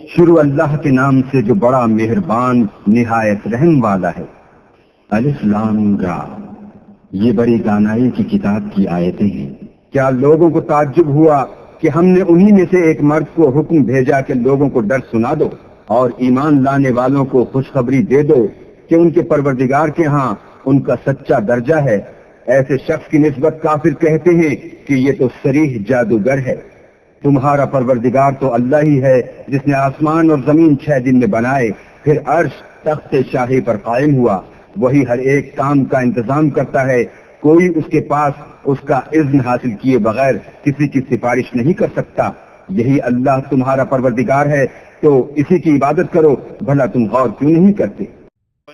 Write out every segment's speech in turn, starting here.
شروع اللہ کے نام سے جو بڑا مہربان نہایت رحم والا ہے۔ الف لام را، یہ بڑی دانائی کی کتاب کی آیتیں ہیں۔ کیا لوگوں کو تعجب ہوا کہ ہم نے انہی میں سے ایک مرد کو حکم بھیجا کہ لوگوں کو ڈر سنا دو اور ایمان لانے والوں کو خوشخبری دے دو کہ ان کے پروردگار کے ہاں ان کا سچا درجہ ہے۔ ایسے شخص کی نسبت کافر کہتے ہیں کہ یہ تو صریح جادوگر ہے۔ تمہارا پروردگار تو اللہ ہی ہے جس نے آسمان اور زمین 6 دن میں بنائے، پھر عرش تخت شاہی پر قائم ہوا۔ وہی ہر ایک کام کا انتظام کرتا ہے، کوئی اس کے پاس اس کا اذن حاصل کیے بغیر کسی کی سفارش نہیں کر سکتا۔ یہی اللہ تمہارا پروردگار ہے، تو اسی کی عبادت کرو، بھلا تم غور کیوں نہیں کرتے؟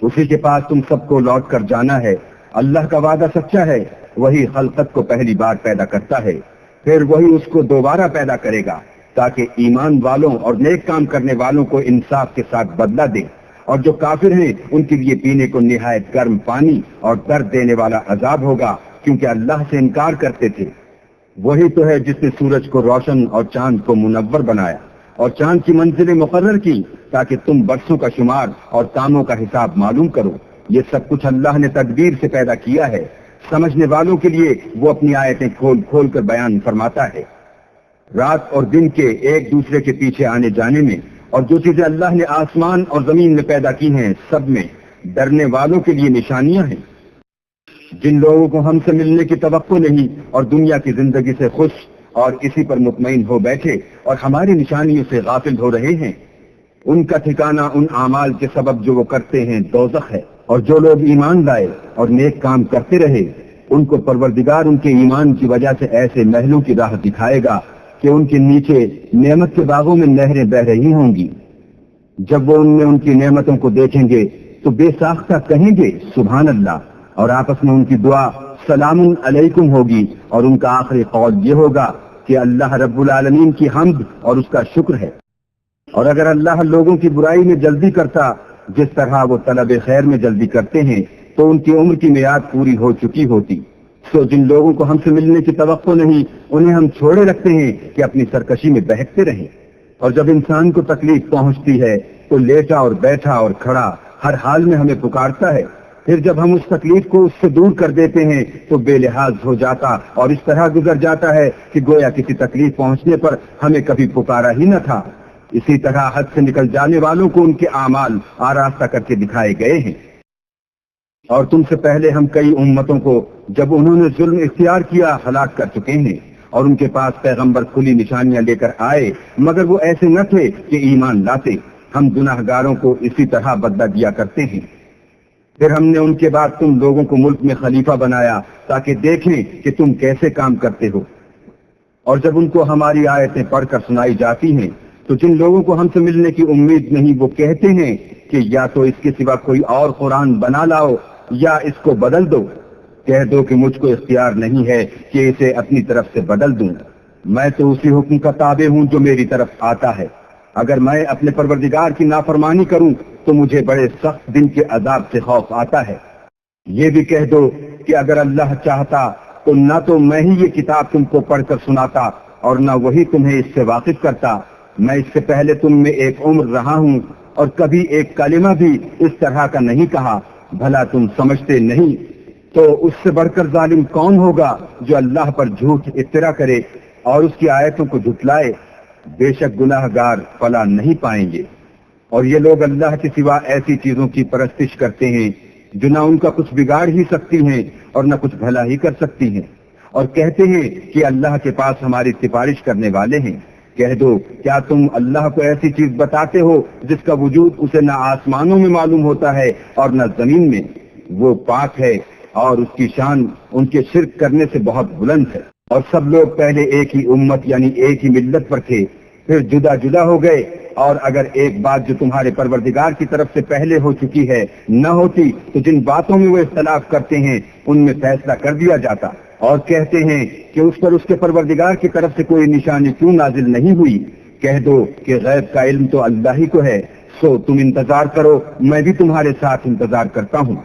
اسی کے پاس تم سب کو لوٹ کر جانا ہے۔ اللہ کا وعدہ سچا ہے، وہی خلقت کو پہلی بار پیدا کرتا ہے، پھر وہی اس کو دوبارہ پیدا کرے گا تاکہ ایمان والوں اور نیک کام کرنے والوں کو انصاف کے ساتھ بدلہ دے، اور جو کافر ہیں ان کے لیے پینے کو نہایت گرم پانی اور درد دینے والا عذاب ہوگا، کیونکہ اللہ سے انکار کرتے تھے۔ وہی تو ہے جس نے سورج کو روشن اور چاند کو منور بنایا اور چاند کی منزلیں مقرر کی تاکہ تم برسوں کا شمار اور کاموں کا حساب معلوم کرو۔ یہ سب کچھ اللہ نے تدبیر سے پیدا کیا ہے۔ سمجھنے والوں کے لیے وہ اپنی آیتیں کھول کھول کر بیان فرماتا ہے۔ رات اور دن کے ایک دوسرے کے پیچھے آنے جانے میں اور جو چیزیں اللہ نے آسمان اور زمین میں پیدا کی ہیں سب میں ڈرنے والوں کے لیے نشانیاں ہیں۔ جن لوگوں کو ہم سے ملنے کی توقع نہیں اور دنیا کی زندگی سے خوش اور اسی پر مطمئن ہو بیٹھے اور ہماری نشانیوں سے غافل ہو رہے ہیں، ان کا ٹھکانہ ان اعمال کے سبب جو وہ کرتے ہیں دوزخ ہے۔ اور جو لوگ ایمان لائے اور نیک کام کرتے رہے ان کو پروردگار ان کے ایمان کی وجہ سے ایسے محلوں کی راہ دکھائے گا کہ ان کے نیچے نعمت کے باغوں میں نہریں بہ رہی ہوں گی۔ جب وہ ان میں ان کی نعمتوں کو دیکھیں گے تو بے ساختہ کہیں گے سبحان اللہ، اور آپس میں ان کی دعا سلام علیکم ہوگی، اور ان کا آخری قول یہ ہوگا کہ اللہ رب العالمین کی حمد اور اس کا شکر ہے۔ اور اگر اللہ لوگوں کی برائی میں جلدی کرتا جس طرح وہ طلب خیر میں جلدی کرتے ہیں تو ان کی عمر کی میعاد پوری ہو چکی ہوتی۔ سو جن لوگوں کو ہم سے ملنے کی توقع نہیں انہیں ہم چھوڑے رکھتے ہیں کہ اپنی سرکشی میں بہکتے رہیں۔ اور جب انسان کو تکلیف پہنچتی ہے تو لیٹا اور بیٹھا اور کھڑا ہر حال میں ہمیں پکارتا ہے، پھر جب ہم اس تکلیف کو اس سے دور کر دیتے ہیں تو بے لحاظ ہو جاتا اور اس طرح گزر جاتا ہے کہ گویا کسی تکلیف پہنچنے پر ہمیں کبھی پکارا ہی نہ تھا۔ اسی طرح حد سے نکل جانے والوں کو ان کے اعمال آراستہ کر کے دکھائے گئے ہیں۔ اور تم سے پہلے ہم کئی امتوں کو جب انہوں نے ظلم اختیار کیا ہلاک کر چکے ہیں، اور ان کے پاس پیغمبر کھلی نشانیاں لے کر آئے مگر وہ ایسے نہ تھے کہ ایمان لاتے۔ ہم گناہ گاروں کو اسی طرح بدلہ دیا کرتے ہیں۔ پھر ہم نے ان کے بعد تم لوگوں کو ملک میں خلیفہ بنایا تاکہ دیکھیں کہ تم کیسے کام کرتے ہو۔ اور جب ان کو ہماری آیتیں پڑھ کر سنائی جاتی ہیں تو جن لوگوں کو ہم سے ملنے کی امید نہیں وہ کہتے ہیں کہ یا تو اس کے سوا کوئی اور قرآن بنا لاؤ یا اس کو بدل دو۔ کہہ دو کہ مجھ کو اختیار نہیں ہے کہ اسے اپنی طرف سے بدل دوں، میں تو اسی حکم کا تابع ہوں جو میری طرف آتا ہے۔ اگر میں اپنے پروردگار کی نافرمانی کروں تو مجھے بڑے سخت دن کے عذاب سے خوف آتا ہے۔ یہ بھی کہہ دو کہ اگر اللہ چاہتا تو نہ تو میں ہی یہ کتاب تم کو پڑھ کر سناتا اور نہ وہی تمہیں اس سے واقف کرتا۔ میں اس سے پہلے تم میں ایک عمر رہا ہوں اور کبھی ایک کلمہ بھی اس طرح کا نہیں کہا، بھلا تم سمجھتے نہیں؟ تو اس سے بڑھ کر ظالم کون ہوگا جو اللہ پر جھوٹ افترا کرے اور اس کی آیتوں کو جھٹلائے؟ بے شک گناہ گار فلاح نہیں پائیں گے۔ اور یہ لوگ اللہ کے سوا ایسی چیزوں کی پرستش کرتے ہیں جو نہ ان کا کچھ بگاڑ ہی سکتی ہیں اور نہ کچھ بھلا ہی کر سکتی ہیں، اور کہتے ہیں کہ اللہ کے پاس ہماری سفارش کرنے والے ہیں۔ کہہ دو کیا تم اللہ کو ایسی چیز بتاتے ہو جس کا وجود اسے نہ آسمانوں میں معلوم ہوتا ہے اور نہ زمین میں؟ وہ پاک ہے اور اس کی شان ان کے شرک کرنے سے بہت بلند ہے۔ اور سب لوگ پہلے ایک ہی امت یعنی ایک ہی ملت پر تھے، پھر جدا جدا ہو گئے، اور اگر ایک بات جو تمہارے پروردگار کی طرف سے پہلے ہو چکی ہے نہ ہوتی تو جن باتوں میں وہ اختلاف کرتے ہیں ان میں فیصلہ کر دیا جاتا۔ اور کہتے ہیں کہ اس پر اس کے پروردگار کی طرف سے کوئی نشانی کیوں نازل نہیں ہوئی؟ کہہ دو کہ غیب کا علم تو اللہ ہی کو ہے، سو تم انتظار کرو، میں بھی تمہارے ساتھ انتظار کرتا ہوں۔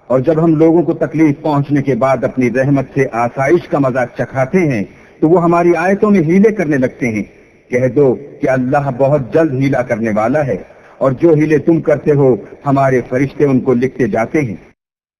اور جب ہم لوگوں کو تکلیف پہنچنے کے بعد اپنی رحمت سے آسائش کا مذاق چکھاتے ہیں تو وہ ہماری آیتوں میں ہیلے کرنے لگتے ہیں۔ کہہ دو کہ اللہ بہت جلد ہیلا کرنے والا ہے، اور جو ہیلے تم کرتے ہو ہمارے فرشتے ان کو لکھتے جاتے ہیں۔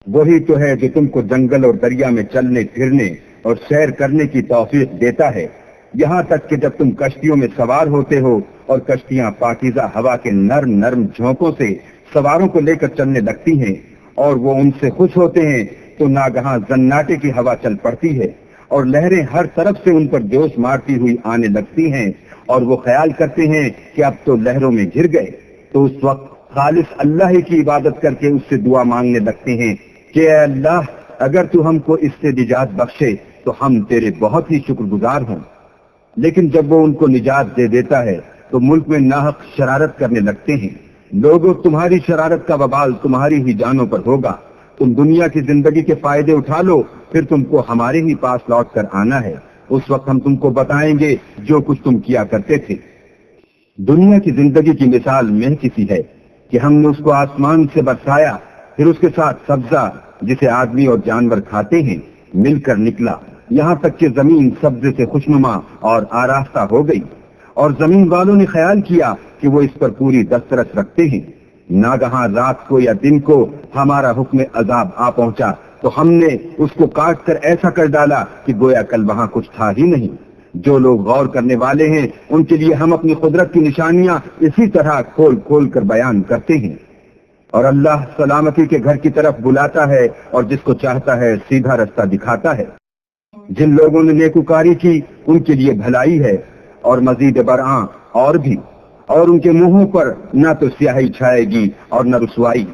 وہی تو ہے جو تم کو جنگل اور دریا میں چلنے پھرنے اور سیر کرنے کی توفیق دیتا ہے، یہاں تک کہ جب تم کشتیوں میں سوار ہوتے ہو اور کشتیاں پاکیزہ ہوا کے نرم نرم جھونکوں سے سواروں کو لے کر چلنے لگتی ہیں اور وہ ان سے خوش ہوتے ہیں، تو ناگہاں زناٹے کی ہوا چل پڑتی ہے اور لہریں ہر طرف سے ان پر جوش مارتی ہوئی آنے لگتی ہیں، اور وہ خیال کرتے ہیں کہ اب تو لہروں میں گر گئے، تو اس وقت خالص اللہ ہی کی عبادت کر کے اس سے دعا مانگنے لگتے ہیں کہ اے اللہ، اگر تو ہم کو اس سے نجات بخشے تو ہم تیرے بہت ہی شکر گزار ہوں۔ لیکن جب وہ ان کو نجات دے دیتا ہے تو ملک میں ناحق شرارت کرنے لگتے ہیں۔ لوگوں، تمہاری شرارت کا وبال تمہاری ہی جانوں پر ہوگا۔ تم دنیا کی زندگی کے فائدے اٹھا لو، پھر تم کو ہمارے ہی پاس لوٹ کر آنا ہے، اس وقت ہم تم کو بتائیں گے جو کچھ تم کیا کرتے تھے۔ دنیا کی زندگی کی مثال میں کسی ہے کہ ہم نے اس کو آسمان سے برسایا، پھر اس کے ساتھ سبزہ جسے آدمی اور جانور کھاتے ہیں مل کر نکلا، یہاں تک کہ زمین سبزے سے خوشنما اور آراستہ ہو گئی، اور زمین والوں نے خیال کیا کہ وہ اس پر پوری دسترس رکھتے ہیں۔ ناگہاں رات کو یا دن کو ہمارا حکم عذاب آ پہنچا تو ہم نے اس کو کاٹ کر ایسا کر ڈالا کہ گویا کل وہاں کچھ تھا ہی نہیں۔ جو لوگ غور کرنے والے ہیں ان کے لیے ہم اپنی قدرت کی نشانیاں اسی طرح کھول کھول کر بیان کرتے ہیں۔ اور اللہ سلامتی کے گھر کی طرف بلاتا ہے اور جس کو چاہتا ہے سیدھا رستہ دکھاتا ہے۔ جن لوگوں نے نیکوکاری کی ان کے لیے بھلائی ہے، اور مزید برآں اور بھی، اور ان کے منہوں پر نہ تو سیاہی چھائے گی اور نہ رسوائی،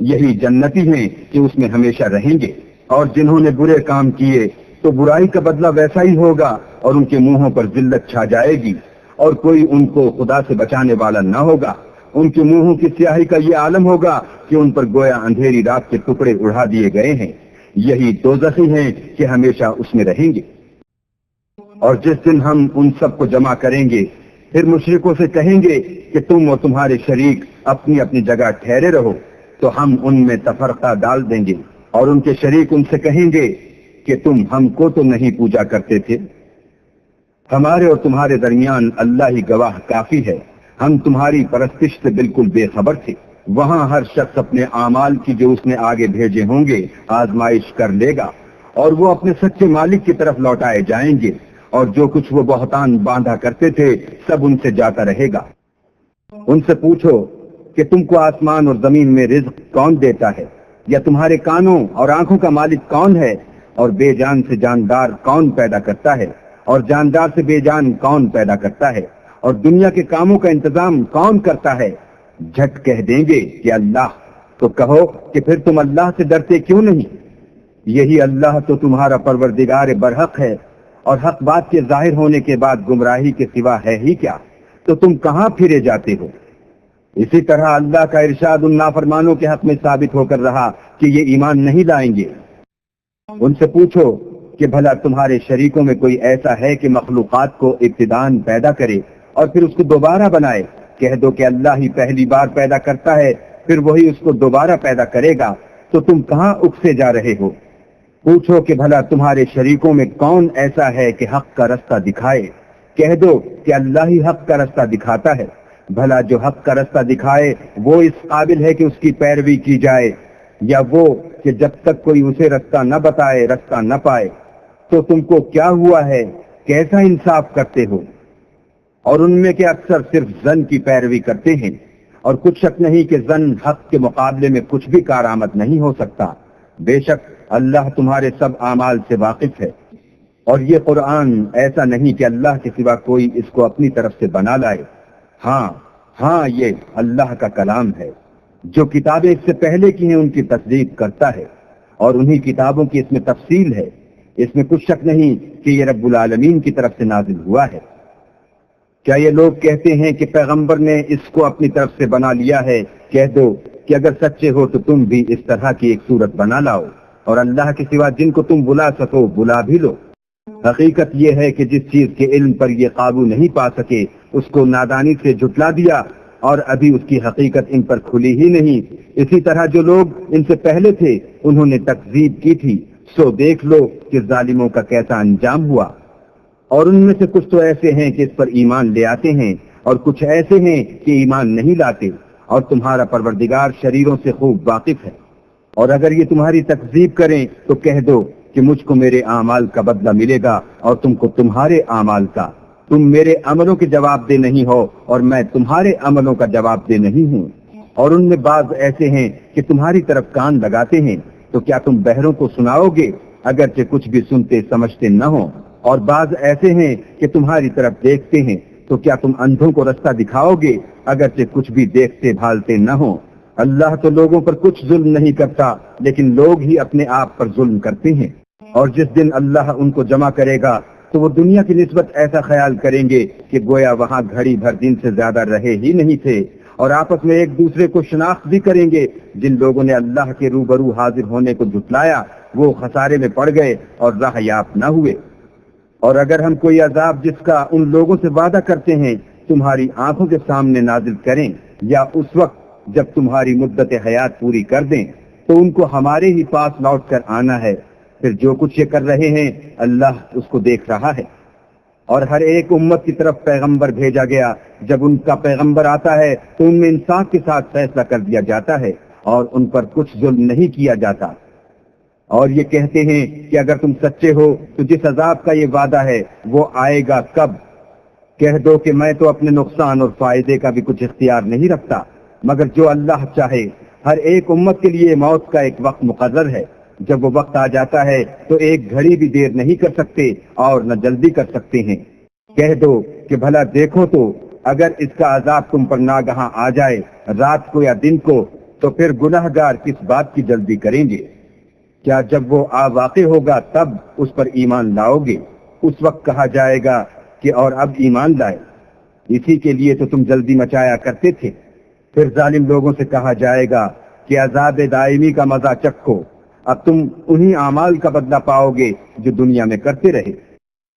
یہی جنتی ہیں کہ اس میں ہمیشہ رہیں گے۔ اور جنہوں نے برے کام کیے تو برائی کا بدلہ ویسا ہی ہوگا، اور ان کے منہوں پر ذلت چھا جائے گی، اور کوئی ان کو خدا سے بچانے والا نہ ہوگا۔ ان کے منہوں کی سیاہی کا یہ عالم ہوگا کہ ان پر گویا اندھیری رات کے ٹکڑے اڑا دیے گئے ہیں، یہی دوزخی ہیں کہ ہمیشہ اس میں رہیں گے۔ اور جس دن ہم ان سب کو جمع کریں گے، پھر مشرکوں سے کہیں گے کہ تم اور تمہارے شریک اپنی اپنی جگہ ٹھہرے رہو، تو ہم ان میں تفرقہ ڈال دیں گے، اور ان کے شریک ان سے کہیں گے کہ تم ہم کو تو نہیں پوجا کرتے تھے، ہمارے اور تمہارے درمیان اللہ ہی گواہ کافی ہے، ہم تمہاری پرستش سے بالکل بے خبر تھے۔ وہاں ہر شخص اپنے اعمال کی جو اس نے آگے بھیجے ہوں گے آزمائش کر لے گا، اور وہ اپنے سچے مالک کی طرف لوٹائے جائیں گے، اور جو کچھ وہ بہتان باندھا کرتے تھے سب ان سے جاتا رہے گا۔ ان سے پوچھو کہ تم کو آسمان اور زمین میں رزق کون دیتا ہے، یا تمہارے کانوں اور آنکھوں کا مالک کون ہے، اور بے جان سے جاندار کون پیدا کرتا ہے، اور جاندار سے بے جان کون پیدا کرتا ہے، اور دنیا کے کاموں کا انتظام کون کرتا ہے؟ جھٹ کہہ دیں گے کہ اللہ۔ تو کہو کہ پھر تم اللہ سے ڈرتے کیوں نہیں؟ یہی اللہ تو تمہارا پروردگار برحق ہے، اور حق بات کے ظاہر ہونے کے بعد گمراہی کے سوا ہے ہی کیا؟ تو تم کہاں پھرے جاتے ہو؟ اسی طرح اللہ کا ارشاد ان نافرمانوں کے حق میں ثابت ہو کر رہا کہ یہ ایمان نہیں لائیں گے۔ ان سے پوچھو کہ بھلا تمہارے شریکوں میں کوئی ایسا ہے کہ مخلوقات کو ابتداءً پیدا کرے اور پھر اس کو دوبارہ بنائے؟ کہہ دو کہ اللہ ہی پہلی بار پیدا کرتا ہے، پھر وہی اس کو دوبارہ پیدا کرے گا، تو تم کہاں اکسے جا رہے ہو؟ پوچھو کہ بھلا تمہارے شریکوں میں کون ایسا ہے کہ حق کا رستہ دکھائے؟ کہہ دو کہ اللہ ہی حق کا رستہ دکھاتا ہے۔ بھلا جو حق کا رستہ دکھائے وہ اس قابل ہے کہ اس کی پیروی کی جائے، یا وہ کہ جب تک کوئی اسے رستہ نہ بتائے رستہ نہ پائے؟ تو تم کو کیا ہوا ہے؟ کیسا انصاف کرتے ہو؟ اور ان میں کے اکثر صرف ظن کی پیروی کرتے ہیں، اور کچھ شک نہیں کہ ظن حق کے مقابلے میں کچھ بھی کارآمد نہیں ہو سکتا۔ بے شک اللہ تمہارے سب اعمال سے واقف ہے۔ اور یہ قرآن ایسا نہیں کہ اللہ کے سوا کوئی اس کو اپنی طرف سے بنا لائے۔ ہاں یہ اللہ کا کلام ہے۔ جو کتابیں اس سے پہلے کی ہیں ان کی تصدیق کرتا ہے، اور انہی کتابوں کی اس میں تفصیل ہے۔ اس میں کچھ شک نہیں کہ یہ رب العالمین کی طرف سے نازل ہوا ہے۔ کیا یہ لوگ کہتے ہیں کہ پیغمبر نے اس کو اپنی طرف سے بنا لیا ہے؟ کہہ دو کہ اگر سچے ہو تو تم بھی اس طرح کی ایک صورت بنا لاؤ، اور اللہ کے سوا جن کو تم بلا سکو بلا بھی لو۔ حقیقت یہ ہے کہ جس چیز کے علم پر یہ قابو نہیں پا سکے اس کو نادانی سے جھٹلا دیا، اور ابھی اس کی حقیقت ان پر کھلی ہی نہیں۔ اسی طرح جو لوگ ان سے پہلے تھے انہوں نے تکذیب کی تھی، سو دیکھ لو کہ ظالموں کا کیسا انجام ہوا۔ اور ان میں سے کچھ تو ایسے ہیں کہ اس پر ایمان لے آتے ہیں اور کچھ ایسے ہیں کہ ایمان نہیں لاتے، اور تمہارا پروردگار شریروں سے خوب واقف ہے۔ اور اگر یہ تمہاری تکذیب کریں تو کہہ دو کہ مجھ کو میرے اعمال کا بدلہ ملے گا اور تم کو تمہارے اعمال کا۔ تم میرے عملوں کے جواب دہ نہیں ہو اور میں تمہارے عملوں کا جواب دہ نہیں ہوں۔ اور ان میں بعض ایسے ہیں کہ تمہاری طرف کان لگاتے ہیں، تو کیا تم بہروں کو سناؤ گے اگرچہ کچھ بھی سنتے سمجھتے نہ ہو؟ اور بعض ایسے ہیں کہ تمہاری طرف دیکھتے ہیں، تو کیا تم اندھوں کو رستہ دکھاؤ گے اگرچہ کچھ بھی دیکھتے بھالتے نہ ہو؟ اللہ تو لوگوں پر کچھ ظلم نہیں کرتا، لیکن لوگ ہی اپنے آپ پر ظلم کرتے ہیں۔ اور جس دن اللہ ان کو جمع کرے گا تو وہ دنیا کی نسبت ایسا خیال کریں گے کہ گویا وہاں گھڑی بھر دن سے زیادہ رہے ہی نہیں تھے، اور آپس میں ایک دوسرے کو شناخت بھی کریں گے۔ جن لوگوں نے اللہ کے روبرو حاضر ہونے کو جھٹلایا وہ خسارے میں پڑ گئے اور راہ یاب نہ ہوئے۔ اور اگر ہم کوئی عذاب جس کا ان لوگوں سے وعدہ کرتے ہیں تمہاری آنکھوں کے سامنے نازل کریں، یا اس وقت جب تمہاری مدت حیات پوری کر دیں، تو ان کو ہمارے ہی پاس لوٹ کر آنا ہے، پھر جو کچھ یہ کر رہے ہیں اللہ اس کو دیکھ رہا ہے۔ اور ہر ایک امت کی طرف پیغمبر بھیجا گیا، جب ان کا پیغمبر آتا ہے تو ان میں انصاف کے ساتھ فیصلہ کر دیا جاتا ہے اور ان پر کچھ ظلم نہیں کیا جاتا۔ اور یہ کہتے ہیں کہ اگر تم سچے ہو تو جس عذاب کا یہ وعدہ ہے وہ آئے گا کب؟ کہہ دو کہ میں تو اپنے نقصان اور فائدے کا بھی کچھ اختیار نہیں رکھتا، مگر جو اللہ چاہے۔ ہر ایک امت کے لیے موت کا ایک وقت مقرر ہے، جب وہ وقت آ جاتا ہے تو ایک گھڑی بھی دیر نہیں کر سکتے اور نہ جلدی کر سکتے ہیں۔ کہہ دو کہ بھلا دیکھو تو اگر اس کا عذاب تم پر ناگہاں آ جائے رات کو یا دن کو، تو پھر گناہ گار کس بات کی جلدی کریں گے؟ کیا جب وہ واقع ہوگا تب اس پر ایمان لاؤ گے؟ اس وقت کہا جائے گا کہ اور اب ایمان لائے، اسی کے لیے تو تم جلدی مچایا کرتے تھے۔ پھر ظالم لوگوں سے کہا جائے گا کہ عذاب دائمی کا مزہ چکھو، اب تم انہی اعمال کا بدلہ پاؤ گے جو دنیا میں کرتے رہے۔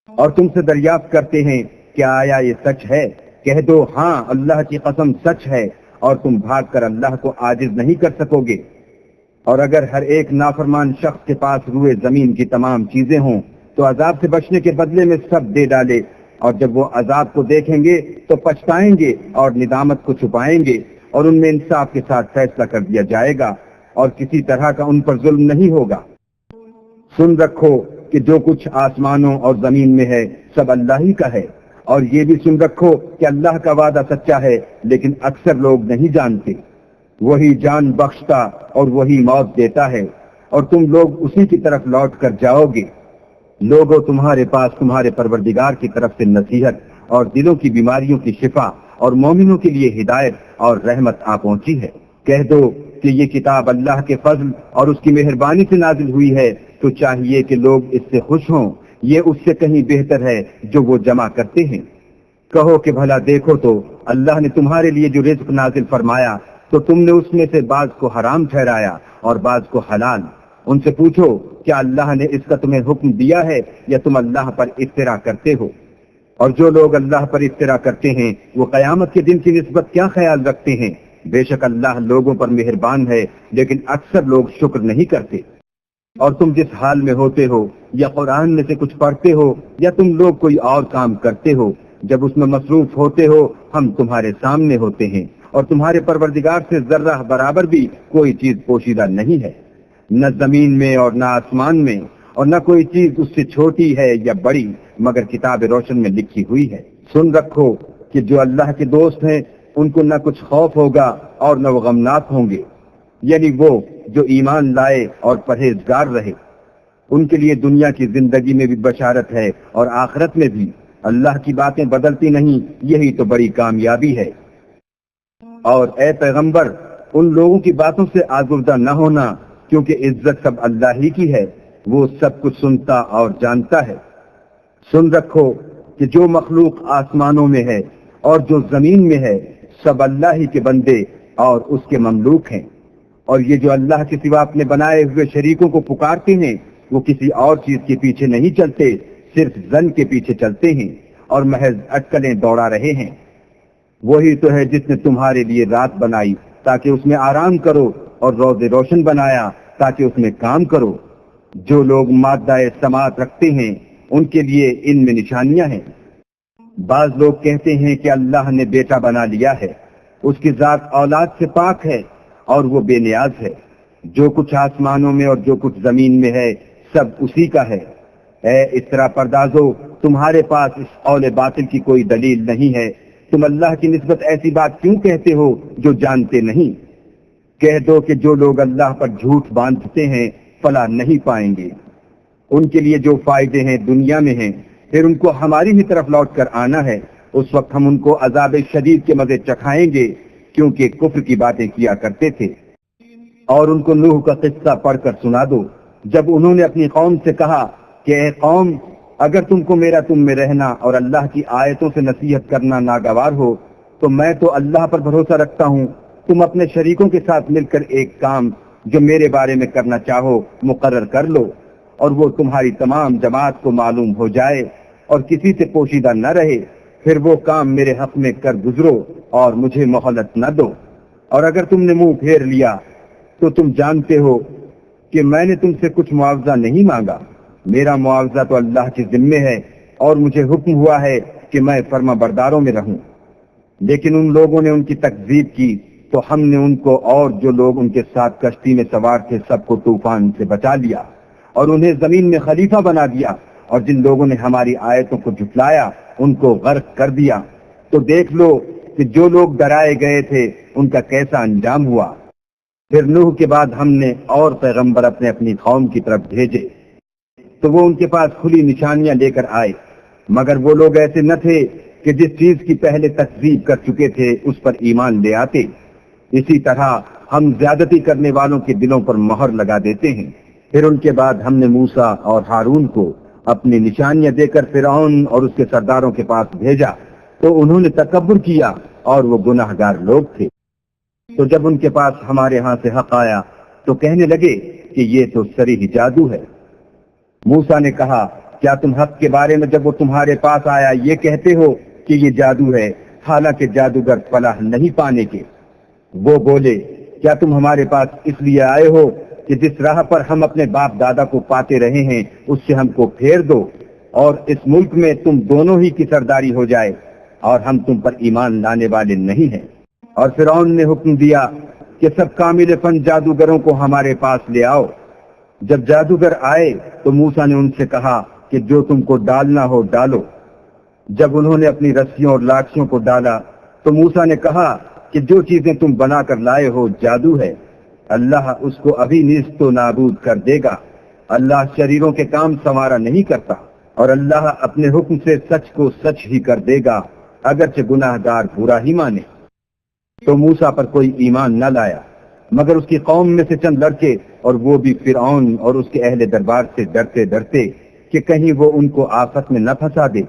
اور تم سے دریافت کرتے ہیں کہ آیا یہ سچ ہے؟ کہہ دو ہاں اللہ کی قسم سچ ہے، اور تم بھاگ کر اللہ کو عاجز نہیں کر سکو گے۔ اور اگر ہر ایک نافرمان شخص کے پاس روئے زمین کی تمام چیزیں ہوں تو عذاب سے بچنے کے بدلے میں سب دے ڈالے، اور جب وہ عذاب کو دیکھیں گے تو پچھتائیں گے اور ندامت کو چھپائیں گے، اور ان میں انصاف کے ساتھ فیصلہ کر دیا جائے گا اور کسی طرح کا ان پر ظلم نہیں ہوگا۔ سن رکھو کہ جو کچھ آسمانوں اور زمین میں ہے سب اللہ ہی کا ہے، اور یہ بھی سن رکھو کہ اللہ کا وعدہ سچا ہے، لیکن اکثر لوگ نہیں جانتے۔ وہی جان بخشتا اور وہی موت دیتا ہے، اور تم لوگ اسی کی طرف لوٹ کر جاؤ گے۔ لوگوں تمہارے پاس تمہارے پروردگار کی طرف سے نصیحت اور دلوں کی بیماریوں کی شفا اور مومنوں کے لیے ہدایت اور رحمت آ پہنچی ہے۔ کہہ دو کہ یہ کتاب اللہ کے فضل اور اس کی مہربانی سے نازل ہوئی ہے، تو چاہیے کہ لوگ اس سے خوش ہوں، یہ اس سے کہیں بہتر ہے جو وہ جمع کرتے ہیں۔ کہو کہ بھلا دیکھو تو اللہ نے تمہارے لیے جو رزق نازل فرمایا تو تم نے اس میں سے بعض کو حرام ٹھہرایا اور بعض کو حلال۔ ان سے پوچھو کیا اللہ نے اس کا تمہیں حکم دیا ہے یا تم اللہ پر افترا کرتے ہو؟ اور جو لوگ اللہ پر افترا کرتے ہیں وہ قیامت کے دن کی نسبت کیا خیال رکھتے ہیں؟ بے شک اللہ لوگوں پر مہربان ہے، لیکن اکثر لوگ شکر نہیں کرتے۔ اور تم جس حال میں ہوتے ہو یا قرآن میں سے کچھ پڑھتے ہو یا تم لوگ کوئی اور کام کرتے ہو، جب اس میں مصروف ہوتے ہو ہم تمہارے سامنے ہوتے ہیں، اور تمہارے پروردگار سے ذرہ برابر بھی کوئی چیز پوشیدہ نہیں ہے، نہ زمین میں اور نہ آسمان میں، اور نہ کوئی چیز اس سے چھوٹی ہے یا بڑی مگر کتاب روشن میں لکھی ہوئی ہے۔ سن رکھو کہ جو اللہ کے دوست ہیں ان کو نہ کچھ خوف ہوگا اور نہ وہ غمناک ہوں گے، یعنی وہ جو ایمان لائے اور پرہیزگار رہے، ان کے لیے دنیا کی زندگی میں بھی بشارت ہے اور آخرت میں بھی۔ اللہ کی باتیں بدلتی نہیں، یہی تو بڑی کامیابی ہے۔ اور اے پیغمبر ان لوگوں کی باتوں سے آزردہ نہ ہونا، کیونکہ عزت سب اللہ ہی کی ہے، وہ سب کچھ سنتا اور جانتا ہے۔ سن رکھو کہ جو مخلوق آسمانوں میں ہے اور جو زمین میں ہے سب اللہ ہی کے بندے اور اس کے مملوک ہیں، اور یہ جو اللہ کے سوا اپنے بنائے ہوئے شریکوں کو پکارتے ہیں وہ کسی اور چیز کے پیچھے نہیں چلتے، صرف ظن کے پیچھے چلتے ہیں اور محض اٹکلیں دوڑا رہے ہیں۔ وہی تو ہے جس نے تمہارے لیے رات بنائی تاکہ اس میں آرام کرو، اور روز روشن بنایا تاکہ اس میں کام کرو۔ جو لوگ مادہ سماعت رکھتے ہیں ان کے لیے ان میں نشانیاں ہیں۔ بعض لوگ کہتے ہیں کہ اللہ نے بیٹا بنا لیا ہے، اس کی ذات اولاد سے پاک ہے اور وہ بے نیاز ہے، جو کچھ آسمانوں میں اور جو کچھ زمین میں ہے سب اسی کا ہے۔ اے اس طرح پردازو، تمہارے پاس اس قول باطل کی کوئی دلیل نہیں ہے، تم اللہ کی نسبت ایسی بات کیوں کہتے ہو جو جانتے نہیں؟ کہہ دو کہ جو لوگ اللہ پر جھوٹ باندھتے ہیں فلاح نہیں پائیں گے، ان کے لیے جو فائدے ہیں دنیا میں ہیں، پھر ان کو ہماری ہی طرف لوٹ کر آنا ہے، اس وقت ہم ان کو عذاب شدید کے مزے چکھائیں گے، کیونکہ کفر کی باتیں کیا کرتے تھے۔ اور ان کو نوح کا قصہ پڑھ کر سنا دو، جب انہوں نے اپنی قوم سے کہا کہ اے قوم، اگر تم کو میرا تم میں رہنا اور اللہ کی آیتوں سے نصیحت کرنا ناگوار ہو تو میں تو اللہ پر بھروسہ رکھتا ہوں، تم اپنے شریکوں کے ساتھ مل کر ایک کام جو میرے بارے میں کرنا چاہو مقرر کر لو، اور وہ تمہاری تمام جماعت کو معلوم ہو جائے اور کسی سے پوشیدہ نہ رہے، پھر وہ کام میرے حق میں کر گزرو اور مجھے مہلت نہ دو۔ اور اگر تم نے منہ پھیر لیا تو تم جانتے ہو کہ میں نے تم سے کچھ معاوضہ نہیں مانگا، میرا معاوضہ تو اللہ کے ذمے ہے، اور مجھے حکم ہوا ہے کہ میں فرما برداروں میں رہوں۔ لیکن ان لوگوں نے ان کی تکذیب کی تو ہم نے ان کو اور جو لوگ ان کے ساتھ کشتی میں سوار تھے سب کو طوفان سے بچا لیا اور انہیں زمین میں خلیفہ بنا دیا، اور جن لوگوں نے ہماری آیتوں کو جھٹلایا ان کو غرق کر دیا۔ تو دیکھ لو کہ جو لوگ ڈرائے گئے تھے ان کا کیسا انجام ہوا۔ پھر نوح کے بعد ہم نے اور پیغمبر اپنے اپنی قوم کی طرف بھیجے تو وہ ان کے پاس کھلی نشانیاں لے کر آئے، مگر وہ لوگ ایسے نہ تھے کہ جس چیز کی پہلے تکذیب کر چکے تھے اس پر ایمان لے آتے۔ اسی طرح ہم زیادتی کرنے والوں کے دلوں پر مہر لگا دیتے ہیں۔ پھر ان کے بعد ہم نے موسیٰ اور ہارون کو اپنی نشانیاں دے کر فرعون اور اس کے سرداروں کے پاس بھیجا تو انہوں نے تکبر کیا اور وہ گناہ گار لوگ تھے۔ تو جب ان کے پاس ہمارے ہاں سے حق آیا تو کہنے لگے کہ یہ تو صریح جادو ہے۔ موسیٰ نے کہا کیا تم حق کے بارے میں جب وہ تمہارے پاس آیا یہ کہتے ہو کہ یہ جادو ہے، حالانکہ جادوگر فلاح نہیں پانے کے؟ وہ بولے کیا تم ہمارے پاس اس لیے آئے ہو کہ جس راہ پر ہم اپنے باپ دادا کو پاتے رہے ہیں اس سے ہم کو پھیر دو، اور اس ملک میں تم دونوں ہی کی سرداری ہو جائے، اور ہم تم پر ایمان لانے والے نہیں ہیں۔ اور فرعون نے حکم دیا کہ سب کامل فن جادوگروں کو ہمارے پاس لے آؤ۔ جب جادوگر آئے تو موسیٰ نے ان سے کہا کہ جو تم کو ڈالنا ہو ڈالو۔ جب انہوں نے اپنی رسیوں اور لاٹھیوں کو ڈالا تو موسیٰ نے کہا کہ جو چیزیں تم بنا کر لائے ہو جادو ہے، اللہ اس کو ابھی نیست و نابود کر دے گا۔ اللہ شریروں کے کام سنوارا نہیں کرتا، اور اللہ اپنے حکم سے سچ کو سچ ہی کر دے گا، اگرچہ گناہ گار برا ہی مانے۔ تو موسیٰ پر کوئی ایمان نہ لایا مگر اس کی قوم میں سے چند لڑکے، اور وہ بھی فرعون اور اس کے اہل دربار سے ڈرتے ڈرتے کہ کہیں وہ ان کو آفت میں نہ پھنسا دے۔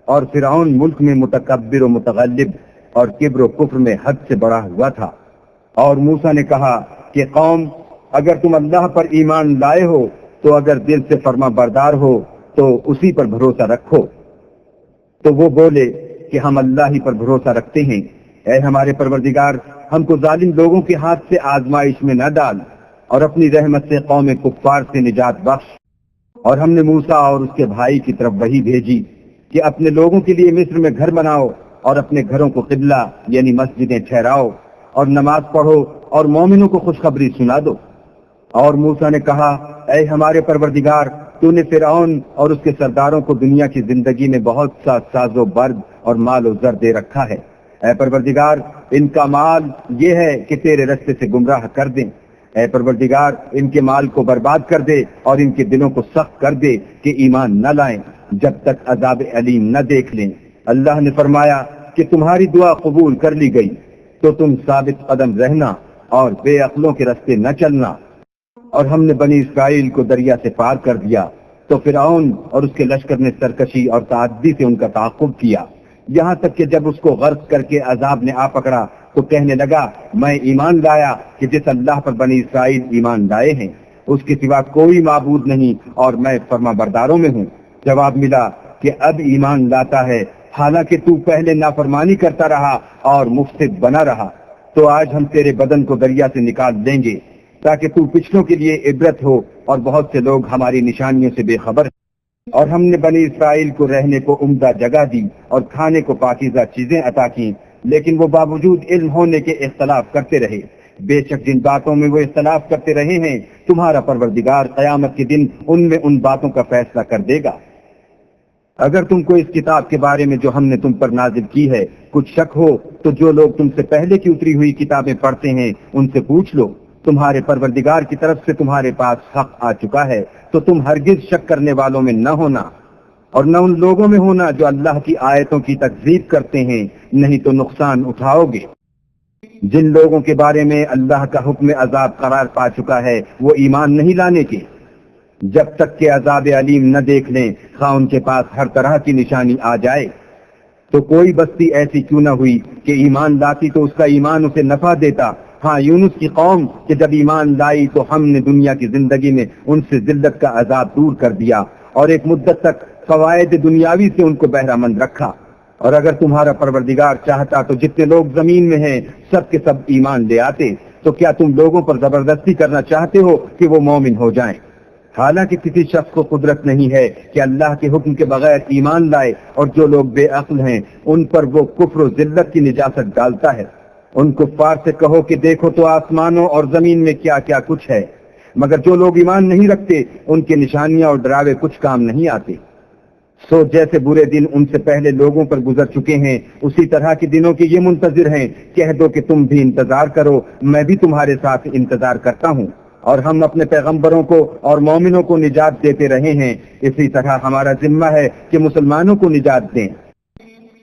اور فرعون ملک میں متکبر و متغلب اور کبر و کفر میں حد سے بڑا ہوا تھا۔ اور موسیٰ نے کہا کہ قوم، اگر تم اللہ پر ایمان لائے ہو تو اگر دل سے فرما بردار ہو تو اسی پر بھروسہ رکھو۔ تو وہ بولے کہ ہم اللہ ہی پر بھروسہ رکھتے ہیں۔ اے ہمارے پروردگار، ہم کو ظالم لوگوں کے ہاتھ سے آزمائش میں نہ ڈال، اور اپنی رحمت سے قوم کفار سے نجات بخش۔ اور ہم نے موسیٰ اور اس کے بھائی کی طرف وحی بھیجی کہ اپنے لوگوں کے لیے مصر میں گھر بناؤ اور اپنے گھروں کو قبلہ یعنی مسجدیں ٹھہراؤ، اور نماز پڑھو اور مومنوں کو خوشخبری سنا دو۔ اور موسیٰ نے کہا اے ہمارے پروردگار، تو نے فرعون اور اس کے سرداروں کو دنیا کی زندگی میں بہت سا ساز و برد اور مال و زر دے رکھا ہے۔ اے پروردگار، ان کا مال یہ ہے کہ تیرے رستے سے گمراہ کر دیں۔ اے پروردگار، ان کے مال کو برباد کر دے اور ان کے دلوں کو سخت کر دے کہ ایمان نہ لائیں جب تک عذاب علیم نہ دیکھ لیں۔ اللہ نے فرمایا کہ تمہاری دعا قبول کر لی گئی، تو تم ثابت قدم رہنا اور بے عقلوں کے راستے نہ چلنا۔ اور ہم نے بنی اسرائیل کو دریا سے پار کر دیا تو فرعون اور اس کے لشکر نے سرکشی اور تعدی سے ان کا تعاقب کیا، یہاں تک کہ جب اس کو غرق کر کے عذاب نے آ پکڑا تو کہنے لگا میں ایمان لایا کہ جس اللہ پر بنی اسرائیل ایمان لائے ہیں اس کے سوا کوئی معبود نہیں، اور میں فرما برداروں میں ہوں۔ جواب ملا کہ اب ایمان لاتا ہے حالانکہ تو پہلے نافرمانی کرتا رہا اور مفسد بنا رہا، تو آج ہم تیرے بدن کو دریا سے نکال دیں گے تاکہ تو پچھلوں کے لیے عبرت ہو، اور بہت سے لوگ ہماری نشانیوں سے بے خبر ہیں۔ اور ہم نے بنی اسرائیل کو رہنے کو عمدہ جگہ دی اور کھانے کو پاکیزہ چیزیں عطا کی، لیکن وہ باوجود علم ہونے کے اختلاف کرتے رہے۔ بے شک جن باتوں میں وہ اختلاف کرتے رہے ہیں تمہارا پروردگار قیامت کے دن ان میں ان باتوں کا فیصلہ کر دے گا۔ اگر تم کو اس کتاب کے بارے میں جو ہم نے تم پر نازل کی ہے کچھ شک ہو تو جو لوگ تم سے پہلے کی اتری ہوئی کتابیں پڑھتے ہیں ان سے پوچھ لو، تمہارے پروردگار کی طرف سے تمہارے پاس حق آ چکا ہے، تو تم ہرگز شک کرنے والوں میں نہ ہونا اور نہ ان لوگوں میں ہونا جو اللہ کی آیتوں کی تکذیب کرتے ہیں، نہیں تو نقصان اٹھاؤ گے۔ جن لوگوں کے بارے میں اللہ کا حکم عذاب قرار پا چکا ہے وہ ایمان نہیں لانے کے جب تک کہ عذاب علیم نہ دیکھ لیں، خواہ ان کے پاس ہر طرح کی نشانی آ جائے۔ تو کوئی بستی ایسی کیوں نہ ہوئی کہ ایمان لاتی تو اس کا ایمان اسے نفع دیتا۔ ہاں یونس کی قوم کہ جب ایمان لائی تو ہم نے دنیا کی زندگی میں ان سے ذلت کا عذاب دور کر دیا اور ایک مدت تک فوائد دنیاوی سے ان کو بہرہ مند رکھا۔ اور اگر تمہارا پروردگار چاہتا تو جتنے لوگ زمین میں ہیں سب کے سب ایمان لے آتے، تو کیا تم لوگوں پر زبردستی کرنا چاہتے ہو کہ وہ مومن ہو جائیں؟ حالانکہ کسی شخص کو قدرت نہیں ہے کہ اللہ کے حکم کے بغیر ایمان لائے، اور جو لوگ بے عقل ہیں ان پر وہ کفر و ذلت کی نجاست ڈالتا ہے۔ ان کفار سے کہو کہ دیکھو تو آسمانوں اور زمین میں کیا کیا کچھ ہے، مگر جو لوگ ایمان نہیں رکھتے ان کے نشانیاں اور ڈراوے کچھ کام نہیں آتے۔ سو جیسے برے دن ان سے پہلے لوگوں پر گزر چکے ہیں اسی طرح کے دنوں کے یہ منتظر ہیں۔ کہہ دو کہ تم بھی انتظار کرو، میں بھی تمہارے ساتھ انتظار کرتا ہوں، اور ہم اپنے پیغمبروں کو اور مومنوں کو نجات دیتے رہے ہیں، اسی طرح ہمارا ذمہ ہے کہ مسلمانوں کو نجات دیں۔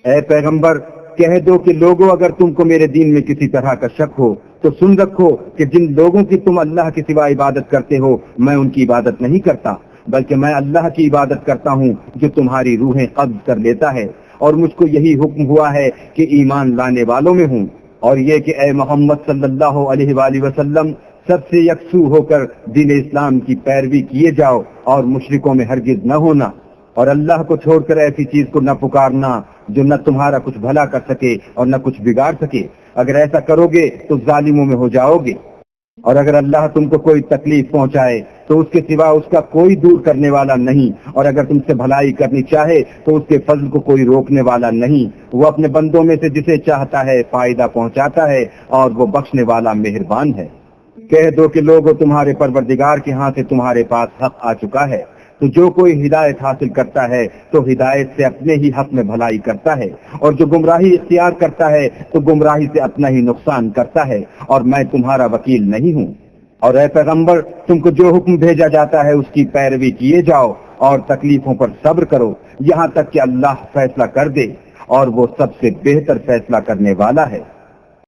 اے پیغمبر کہہ دو کہ لوگوں اگر تم کو میرے دین میں کسی طرح کا شک ہو تو سن رکھو کہ جن لوگوں کی تم اللہ کے سوا عبادت کرتے ہو میں ان کی عبادت نہیں کرتا، بلکہ میں اللہ کی عبادت کرتا ہوں جو تمہاری روحیں قبض کر لیتا ہے، اور مجھ کو یہی حکم ہوا ہے کہ ایمان لانے والوں میں ہوں، اور یہ کہ اے محمد صلی اللہ علیہ وآلہ وسلم سب سے یکسو ہو کر دین اسلام کی پیروی کیے جاؤ اور مشرکوں میں ہرگز نہ ہونا، اور اللہ کو چھوڑ کر ایسی چیز کو نہ پکارنا جو نہ تمہارا کچھ بھلا کر سکے اور نہ کچھ بگاڑ سکے، اگر ایسا کرو گے تو ظالموں میں ہو جاؤ گے۔ اور اگر اللہ تم کو کوئی تکلیف پہنچائے تو اس کے سوا اس کا کوئی دور کرنے والا نہیں، اور اگر تم سے بھلائی کرنی چاہے تو اس کے فضل کو کوئی روکنے والا نہیں۔ وہ اپنے بندوں میں سے جسے چاہتا ہے فائدہ پہنچاتا ہے اور وہ بخشنے والا مہربان ہے۔ کہہ دو کہ لوگوں تمہارے پروردگار کے ہاں سے تمہارے پاس حق آ چکا ہے، تو جو کوئی ہدایت حاصل کرتا ہے تو ہدایت سے اپنے ہی حق میں بھلائی کرتا ہے، اور جو گمراہی اختیار کرتا ہے تو گمراہی سے اپنا ہی نقصان کرتا ہے، اور میں تمہارا وکیل نہیں ہوں۔ اور اے پیغمبر تم کو جو حکم بھیجا جاتا ہے اس کی پیروی کیے جاؤ اور تکلیفوں پر صبر کرو یہاں تک کہ اللہ فیصلہ کر دے، اور وہ سب سے بہتر فیصلہ کرنے والا ہے۔